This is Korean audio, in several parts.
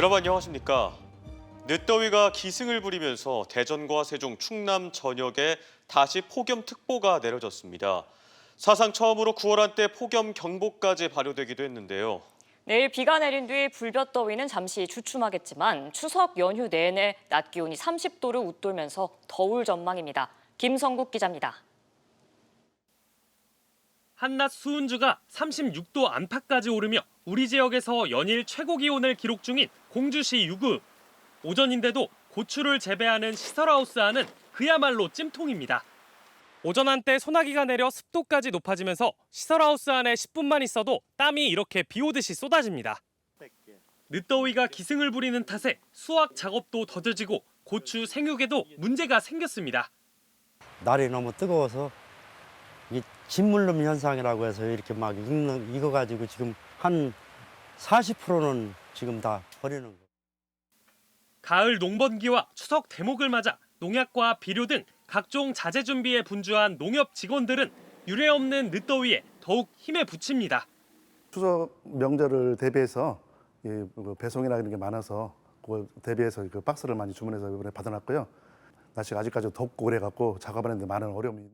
여러분 안녕하십니까? 늦더위가 기승을 부리면서 대전과 세종, 충남 전역에 다시 폭염특보가 내려졌습니다. 사상 처음으로 9월 한때 폭염경보까지 발효되기도 했는데요. 내일 비가 내린 뒤 불볕더위는 잠시 주춤하겠지만 추석 연휴 내내 낮 기온이 30도를 웃돌면서 더울 전망입니다. 김성국 기자입니다. 한낮 수은주가 36도 안팎까지 오르며 우리 지역에서 연일 최고 기온을 기록 중인 공주시 유구. 오전인데도 고추를 재배하는 시설하우스 안은 그야말로 찜통입니다. 오전 한때 소나기가 내려 습도까지 높아지면서 시설하우스 안에 10분만 있어도 땀이 이렇게 비 오듯이 쏟아집니다. 늦더위가 기승을 부리는 탓에 수확 작업도 더뎌지고 고추 생육에도 문제가 생겼습니다. 날이 너무 뜨거워서 이 진물름 현상이라고 해서 이렇게 막 익어가지고 지금 한 40%는 지금 다 버리는 거예요. 가을 농번기와 추석 대목을 맞아 농약과 비료 등 각종 자재 준비에 분주한 농협 직원들은 유례없는 늦더위에 더욱 힘에 부칩니다. 추석 명절을 대비해서 배송이나 이런 게 많아서 그걸 대비해서 그 박스를 많이 주문해서 이번에 받아놨고요. 날씨가 아직까지 덥고 그래갖고 작업하는데 많은 어려움이.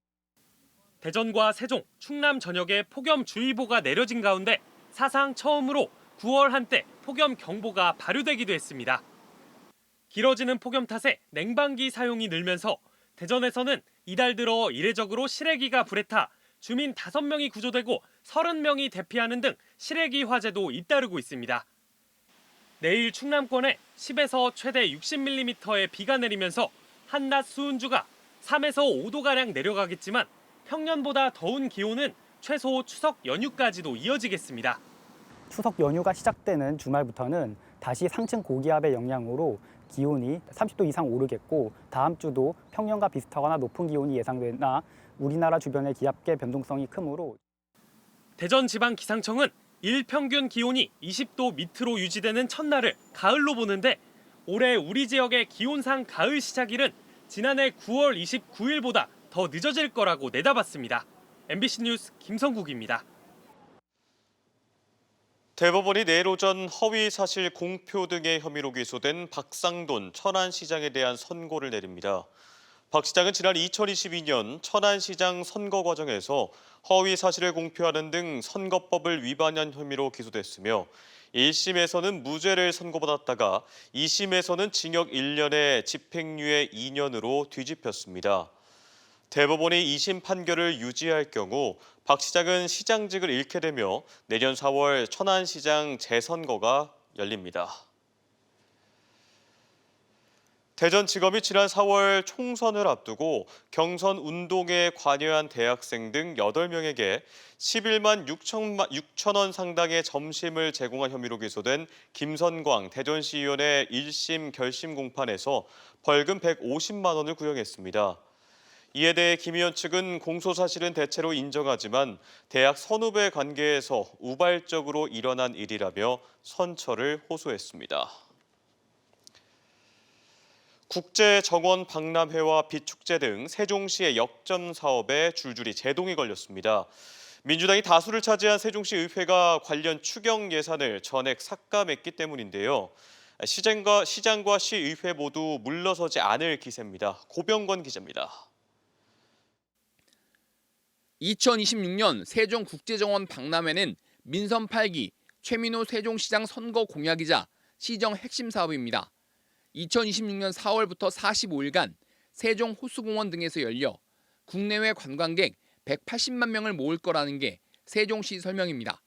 대전과 세종, 충남 전역에 폭염주의보가 내려진 가운데 사상 처음으로 9월 한때 폭염경보가 발효되기도 했습니다. 길어지는 폭염 탓에 냉방기 사용이 늘면서 대전에서는 이달 들어 이례적으로 실외기가 불에 타 주민 5명이 구조되고 30명이 대피하는 등 실외기 화재도 잇따르고 있습니다. 내일 충남권에 10에서 최대 60mm의 비가 내리면서 한낮 수은주가 3에서 5도가량 내려가겠지만 평년보다 더운 기온은 최소 추석 연휴까지도 이어지겠습니다. 추석 연휴가 시작되는 주말부터는 다시 상층 고기압의 영향으로 기온이 30도 이상 오르겠고 다음 주도 평년과 비슷하거나 높은 기온이 예상되나 우리나라 주변의 기압계 변동성이 크므로 대전지방기상청은 일평균 기온이 20도 밑으로 유지되는 첫날을 가을로 보는데 올해 우리 지역의 기온상 가을 시작일은 지난해 9월 29일보다 더 늦어질 거라고 내다봤습니다. MBC 뉴스 김성국입니다. 대법원이 내일 오전 허위 사실 공표 등의 혐의로 기소된 박상돈 천안시장에 대한 선고를 내립니다. 박 시장은 지난 2022년 천안시장 선거 과정에서 허위 사실을 공표하는 등 선거법을 위반한 혐의로 기소됐으며 1심에서는 무죄를 선고받았다가 2심에서는 징역 1년에 집행유예 2년으로 뒤집혔습니다. 대법원이 2심 판결을 유지할 경우 박 시장은 시장직을 잃게 되며 내년 4월 천안시장 재선거가 열립니다. 대전지검이 지난 4월 총선을 앞두고 경선 운동에 관여한 대학생 등 8명에게 11만 6천 원 상당의 점심을 제공한 혐의로 기소된 김선광 대전시의원의 1심 결심 공판에서 벌금 150만 원을 구형했습니다. 이에 대해 김 의원 측은 공소 사실은 대체로 인정하지만 대학 선후배 관계에서 우발적으로 일어난 일이라며 선처를 호소했습니다. 국제정원 박람회와 빛축제 등 세종시의 역점 사업에 줄줄이 제동이 걸렸습니다. 민주당이 다수를 차지한 세종시 의회가 관련 추경 예산을 전액 삭감했기 때문인데요. 시장과 시의회 모두 물러서지 않을 기세입니다. 고병권 기자입니다. 2026년 세종국제정원 박람회는 민선 8기 최민호 세종시장 선거 공약이자 시정 핵심 사업입니다. 2026년 4월부터 45일간 세종 호수공원 등에서 열려 국내외 관광객 180만 명을 모을 거라는 게 세종시 설명입니다.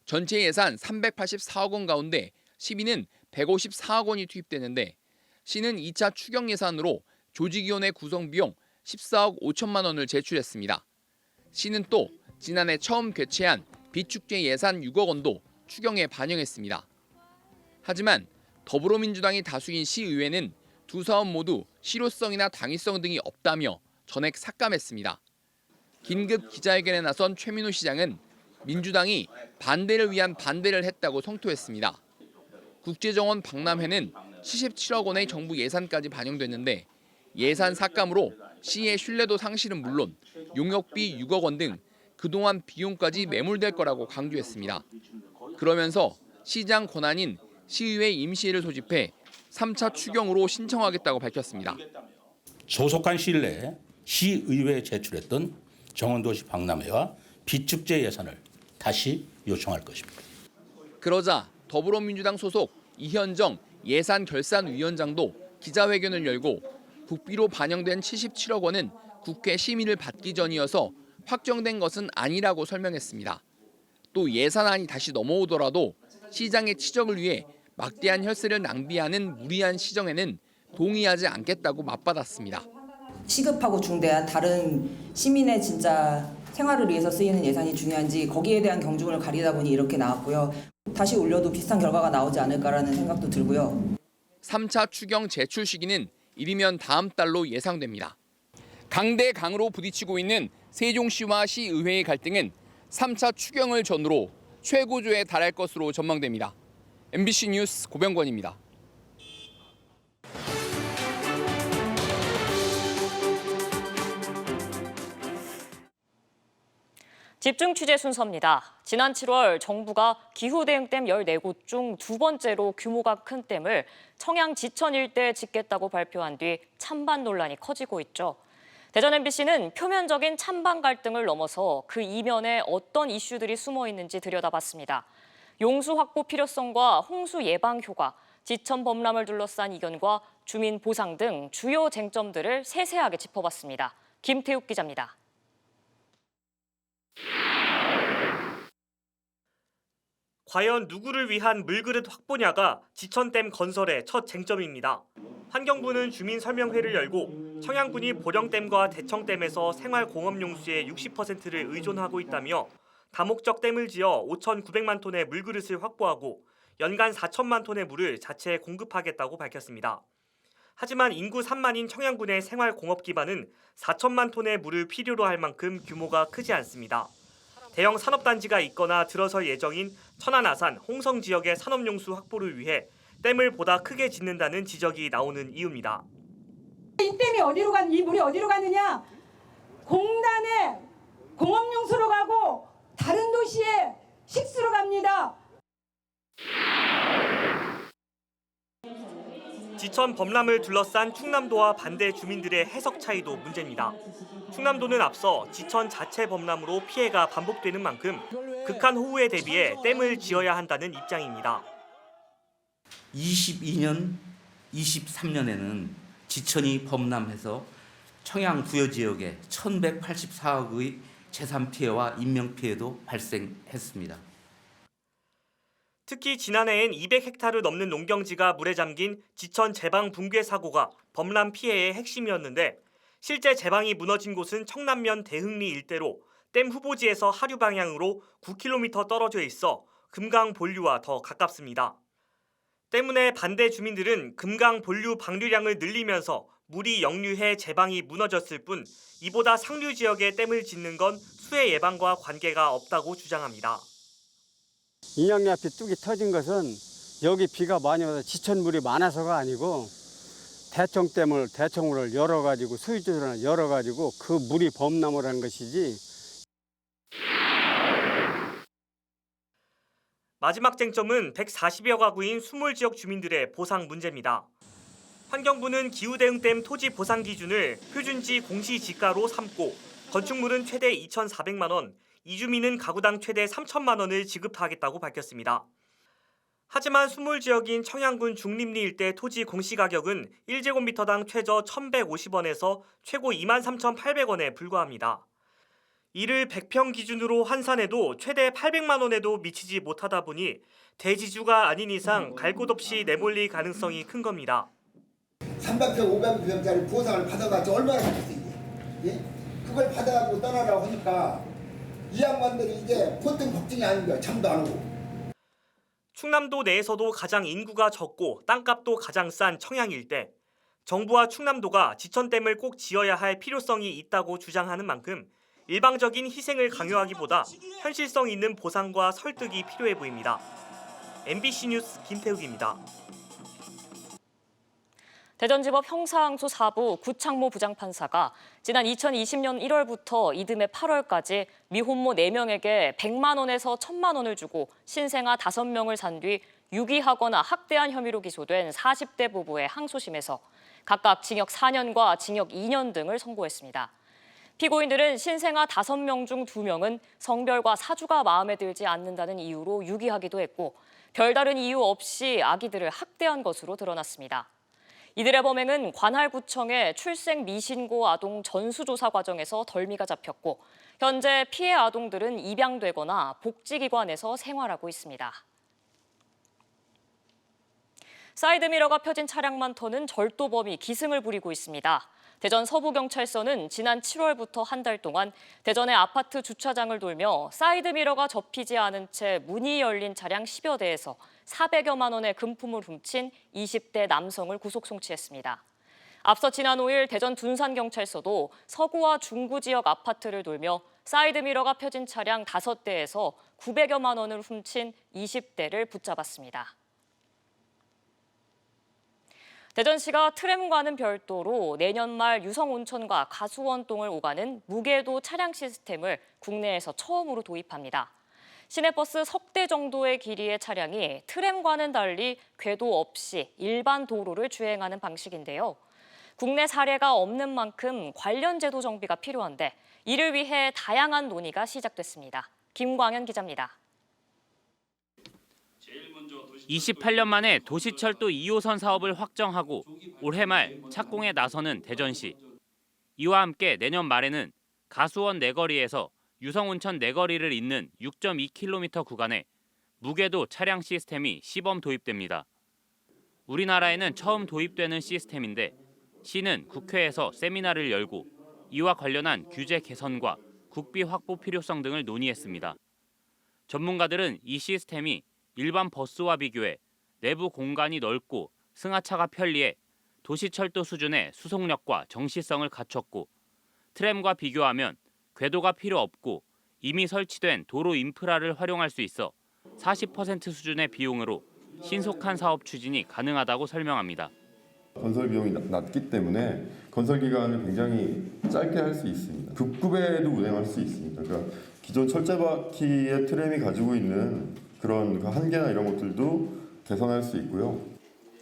전체 예산 384억 원 가운데 시비는 154억 원이 투입되는데 시는 2차 추경 예산으로 조직위원회 구성 비용 14억 5천만 원을 제출했습니다. 시는 또 지난해 처음 개최한 빛축제 예산 6억 원도 추경에 반영했습니다. 하지만 더불어민주당이 다수인 시의회는 두 사업 모두 실효성이나 당위성 등이 없다며 전액 삭감했습니다. 긴급 기자회견에 나선 최민호 시장은 민주당이 반대를 위한 반대를 했다고 성토했습니다. 국제정원 박람회는 77억 원의 정부 예산까지 반영됐는데 예산 삭감으로 시의 신뢰도 상실은 물론 용역비 6억 원 등 그동안 비용까지 매몰될 거라고 강조했습니다. 그러면서 시장 권한인 시의회 임시회를 소집해 3차 추경으로 신청하겠다고 밝혔습니다. 조속한 시일 내에 시의회에 제출했던 정원도시 박람회와 비축제 예산을 다시 요청할 것입니다. 그러자 더불어민주당 소속 이현정 예산결산위원장도 기자회견을 열고 국비로 반영된 77억 원은 국회 심의를 받기 전이어서 확정된 것은 아니라고 설명했습니다. 또 예산안이 다시 넘어오더라도 시장의 치적을 위해 막대한 혈세를 낭비하는 무리한 시정에는 동의하지 않겠다고 맞받았습니다. 시급하고 중대한 다른 시민의 진짜 생활을 위해서 쓰이는 예산이 중요한지 거기에 대한 경중을 가리다 보니 이렇게 나왔고요. 다시 올려도 비슷한 결과가 나오지 않을까라는 생각도 들고요. 3차 추경 제출 시기는 이르면 다음 달로 예상됩니다. 강대강으로 부딪히고 있는 세종시와 시의회의 갈등은 3차 추경을 전후로 최고조에 달할 것으로 전망됩니다. MBC 뉴스 고병권입니다. 집중 취재 순서입니다. 지난 7월 정부가 기후대응댐 14곳 중 두 번째로 규모가 큰 댐을 청양 지천 일대에 짓겠다고 발표한 뒤 찬반 논란이 커지고 있죠. 대전 MBC는 표면적인 찬반 갈등을 넘어서 그 이면에 어떤 이슈들이 숨어 있는지 들여다봤습니다. 용수 확보 필요성과 홍수 예방 효과, 지천 범람을 둘러싼 이견과 주민 보상 등 주요 쟁점들을 세세하게 짚어봤습니다. 김태욱 기자입니다. 과연 누구를 위한 물그릇 확보냐가 지천댐 건설의 첫 쟁점입니다. 환경부는 주민 설명회를 열고 청양군이 보령댐과 대청댐에서 생활공업용수의 60%를 의존하고 있다며 다목적 댐을 지어 5,900만 톤의 물그릇을 확보하고 연간 4천만 톤의 물을 자체 공급하겠다고 밝혔습니다. 하지만 인구 3만인 청양군의 생활공업 기반은 4천만 톤의 물을 필요로 할 만큼 규모가 크지 않습니다. 대형 산업단지가 있거나 들어설 예정인 천안, 아산, 홍성 지역의 산업용수 확보를 위해 댐을 보다 크게 짓는다는 지적이 나오는 이유입니다. 이 댐이 어디로 이 물이 어디로 가느냐? 공단에 공업용수로 가고 다른 도시에 식수로 갑니다. 지천 범람을 둘러싼 충남도와 반대 주민들의 해석 차이도 문제입니다. 충남도는 앞서 지천 자체 범람으로 피해가 반복되는 만큼 극한 호우에 대비해 댐을 지어야 한다는 입장입니다. 22년, 23년에는 지천이 범람해서 청양 부여 지역에 1,184억의 재산 피해와 인명 피해도 발생했습니다. 특히 지난해엔 200헥타르 넘는 농경지가 물에 잠긴 지천 제방 붕괴 사고가 범람 피해의 핵심이었는데 실제 제방이 무너진 곳은 청남면 대흥리 일대로 댐 후보지에서 하류 방향으로 9km 떨어져 있어 금강 본류와 더 가깝습니다. 때문에 반대 주민들은 금강 본류 방류량을 늘리면서 물이 역류해 제방이 무너졌을 뿐 이보다 상류 지역에 댐을 짓는 건 수해 예방과 관계가 없다고 주장합니다. 인양리 앞에 뚝이 터진 것은 여기 비가 많이 와서 지천물이 많아서가 아니고 대청을 열어가지고 수위조절을 열어가지고 그 물이 범람을 한 것이지. 마지막 쟁점은 140여 가구인 수몰지역 주민들의 보상 문제입니다. 환경부는 기후대응댐 토지 보상 기준을 표준지 공시지가로 삼고 건축물은 최대 2,400만 원, 이주민은 가구당 최대 3천만 원을 지급하겠다고 밝혔습니다. 하지만 수몰지역인 청양군 중림리 일대 토지 공시가격은 1제곱미터당 최저 1,150원에서 최고 23,800원에 불과합니다. 이를 100평 기준으로 환산해도 최대 800만 원에도 미치지 못하다 보니 대지주가 아닌 이상 갈 곳 없이 내몰릴 가능성이 큰 겁니다. 300평, 500평짜리 보상을 받아가지고 얼마나 받겠어요? 예? 그걸 받아가지고 떠나라고 하니까 이 양반들이 이제 보통 걱정이 아닌 거야. 잠도 안 오고. 충남도 내에서도 가장 인구가 적고 땅값도 가장 싼 청양 일대. 정부와 충남도가 지천댐을 꼭 지어야 할 필요성이 있다고 주장하는 만큼 일방적인 희생을 강요하기보다 현실성 있는 보상과 설득이 필요해 보입니다. MBC 뉴스 김태욱입니다. 대전지법 형사항소 4부 구창모 부장판사가 지난 2020년 1월부터 이듬해 8월까지 미혼모 4명에게 100만 원에서 1,000만 원을 주고 신생아 5명을 산 뒤 유기하거나 학대한 혐의로 기소된 40대 부부의 항소심에서 각각 징역 4년과 징역 2년 등을 선고했습니다. 피고인들은 신생아 5명 중 2명은 성별과 사주가 마음에 들지 않는다는 이유로 유기하기도 했고 별다른 이유 없이 아기들을 학대한 것으로 드러났습니다. 이들의 범행은 관할구청의 출생 미신고 아동 전수조사 과정에서 덜미가 잡혔고 현재 피해 아동들은 입양되거나 복지기관에서 생활하고 있습니다. 사이드미러가 펴진 차량만 터는 절도범이 기승을 부리고 있습니다. 대전 서부경찰서는 지난 7월부터 한 달 동안 대전의 아파트 주차장을 돌며 사이드미러가 접히지 않은 채 문이 열린 차량 10여 대에서 400여만 원의 금품을 훔친 20대 남성을 구속 송치했습니다. 앞서 지난 5일 대전 둔산경찰서도 서구와 중구 지역 아파트를 돌며 사이드미러가 펴진 차량 5대에서 900여만 원을 훔친 20대를 붙잡았습니다. 대전시가 트램과는 별도로 내년 말 유성온천과 가수원동을 오가는 무궤도 차량 시스템을 국내에서 처음으로 도입합니다. 시내버스 석 대 정도의 길이의 차량이 트램과는 달리 궤도 없이 일반 도로를 주행하는 방식인데요. 국내 사례가 없는 만큼 관련 제도 정비가 필요한데 이를 위해 다양한 논의가 시작됐습니다. 김광현 기자입니다. 28년 만에 도시철도 2호선 사업을 확정하고 올해 말 착공에 나서는 대전시. 이와 함께 내년 말에는 가수원 내거리에서 유성온천 내거리를 잇는 6.2km 구간에 무궤도 차량 시스템이 시범 도입됩니다. 우리나라에는 처음 도입되는 시스템인데 시는 국회에서 세미나를 열고 이와 관련한 규제 개선과 국비 확보 필요성 등을 논의했습니다. 전문가들은 이 시스템이 일반 버스와 비교해 내부 공간이 넓고 승하차가 편리해 도시철도 수준의 수속력과 정시성을 갖췄고 트램과 비교하면 궤도가 필요 없고 이미 설치된 도로 인프라를 활용할 수 있어 40% 수준의 비용으로 신속한 사업 추진이 가능하다고 설명합니다. 건설 비용이 낮기 때문에 건설 기간을 굉장히 짧게 할 수 있습니다. 급급에도 운행할 수 있습니다. 그러니까 기존 철제바퀴의 트램이 가지고 있는 그런 한계나 이런 것들도 개선할 수 있고요.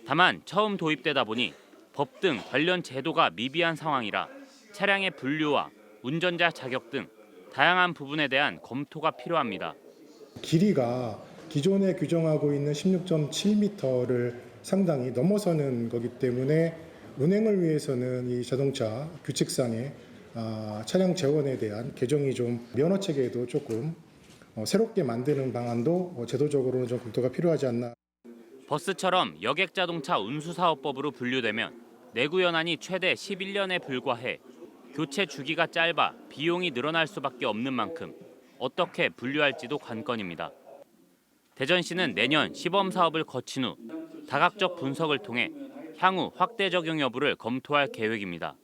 다만 처음 도입되다 보니 법 등 관련 제도가 미비한 상황이라 차량의 분류와 운전자 자격 등 다양한 부분에 대한 검토가 필요합니다. 길이가 기존에 규정하고 있는 16.7m를 상당히 넘어서는 거기 때문에 운행을 위해서는 이 자동차 규칙상의 차량 재원에 대한 개정이 좀 면허 체계에도 조금 새롭게 만드는 방안도 제도적으로는 좀 검토가 필요하지 않나. 버스처럼 여객자동차 운수사업법으로 분류되면 내구 연한이 최대 11년에 불과해 교체 주기가 짧아 비용이 늘어날 수밖에 없는 만큼 어떻게 분류할지도 관건입니다. 대전시는 내년 시범 사업을 거친 후 다각적 분석을 통해 향후 확대 적용 여부를 검토할 계획입니다.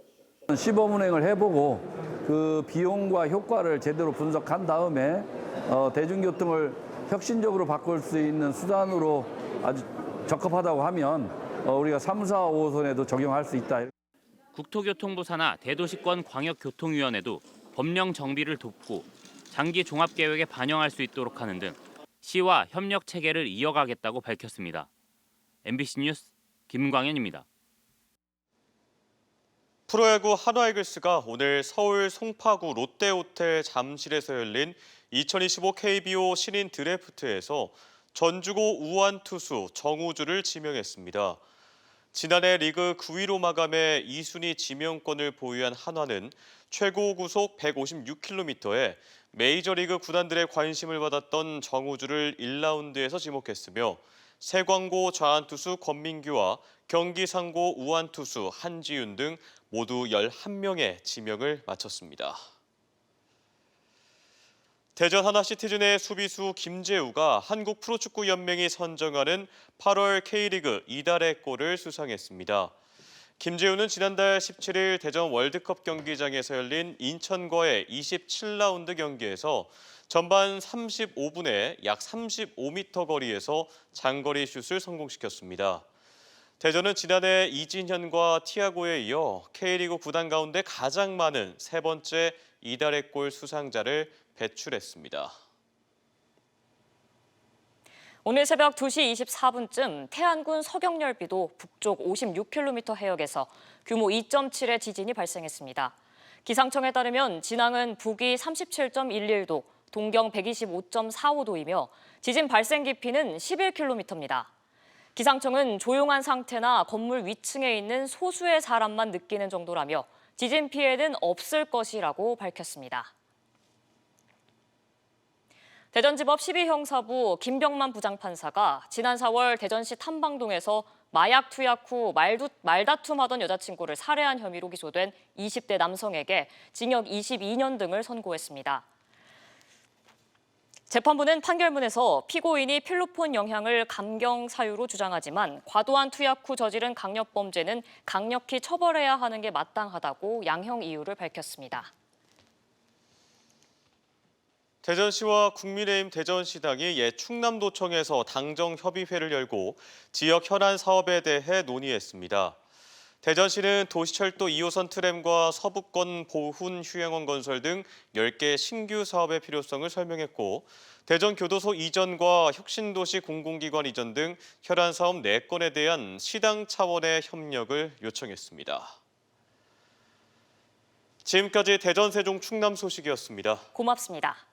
시범 운행을 해보고 그 비용과 효과를 제대로 분석한 다음에 대중교통을 혁신적으로 바꿀 수 있는 수단으로 아주 적합하다고 하면 우리가 3, 4, 5호선에도 적용할 수 있다. 국토교통부 산하 대도시권 광역교통위원회도 법령 정비를 돕고 장기 종합계획에 반영할 수 있도록 하는 등 시와 협력 체계를 이어가겠다고 밝혔습니다. MBC 뉴스 김광현입니다. 프로야구 한화이글스가 오늘 서울 송파구 롯데호텔 잠실에서 열린 2025 KBO 신인 드래프트에서 전주고 우완 투수 정우주를 지명했습니다. 지난해 리그 9위로 마감해 2순위 지명권을 보유한 한화는 최고 구속 156km에 메이저리그 구단들의 관심을 받았던 정우주를 1라운드에서 지목했으며 세광고 좌완투수 권민규와 경기상고 우완투수 한지윤 등 모두 11명의 지명을 마쳤습니다. 대전 하나시티즌의 수비수 김재우가 한국 프로축구연맹이 선정하는 8월 K리그 이달의 골을 수상했습니다. 김재우는 지난달 17일 대전 월드컵 경기장에서 열린 인천과의 27라운드 경기에서 전반 35분에 약 35m 거리에서 장거리 슛을 성공시켰습니다. 대전은 지난해 이진현과 티아고에 이어 K리그 구단 가운데 가장 많은 세 번째 이달의 골 수상자를 배출했습니다. 오늘 새벽 2시 24분쯤 태안군 서경열비도 북쪽 56km 해역에서 규모 2.7의 지진이 발생했습니다. 기상청에 따르면 진앙은 북위 37.11도, 동경 125.45도이며 지진 발생 깊이는 11km입니다. 기상청은 조용한 상태나 건물 위층에 있는 소수의 사람만 느끼는 정도라며 지진 피해는 없을 것이라고 밝혔습니다. 대전지법 12형사부 김병만 부장판사가 지난 4월 대전시 탐방동에서 마약 투약 후 말다툼하던 여자친구를 살해한 혐의로 기소된 20대 남성에게 징역 22년 등을 선고했습니다. 재판부는 판결문에서 피고인이 필로폰 영향을 감경 사유로 주장하지만 과도한 투약 후 저지른 강력범죄는 강력히 처벌해야 하는 게 마땅하다고 양형 이유를 밝혔습니다. 대전시와 국민의힘 대전시당이 옛 충남도청에서 당정협의회를 열고 지역 현안 사업에 대해 논의했습니다. 대전시는 도시철도 2호선 트램과 서부권 보훈 휴양원 건설 등 10개 신규 사업의 필요성을 설명했고 대전교도소 이전과 혁신도시 공공기관 이전 등 현안 사업 4건에 대한 시당 차원의 협력을 요청했습니다. 지금까지 대전, 세종, 충남 소식이었습니다. 고맙습니다.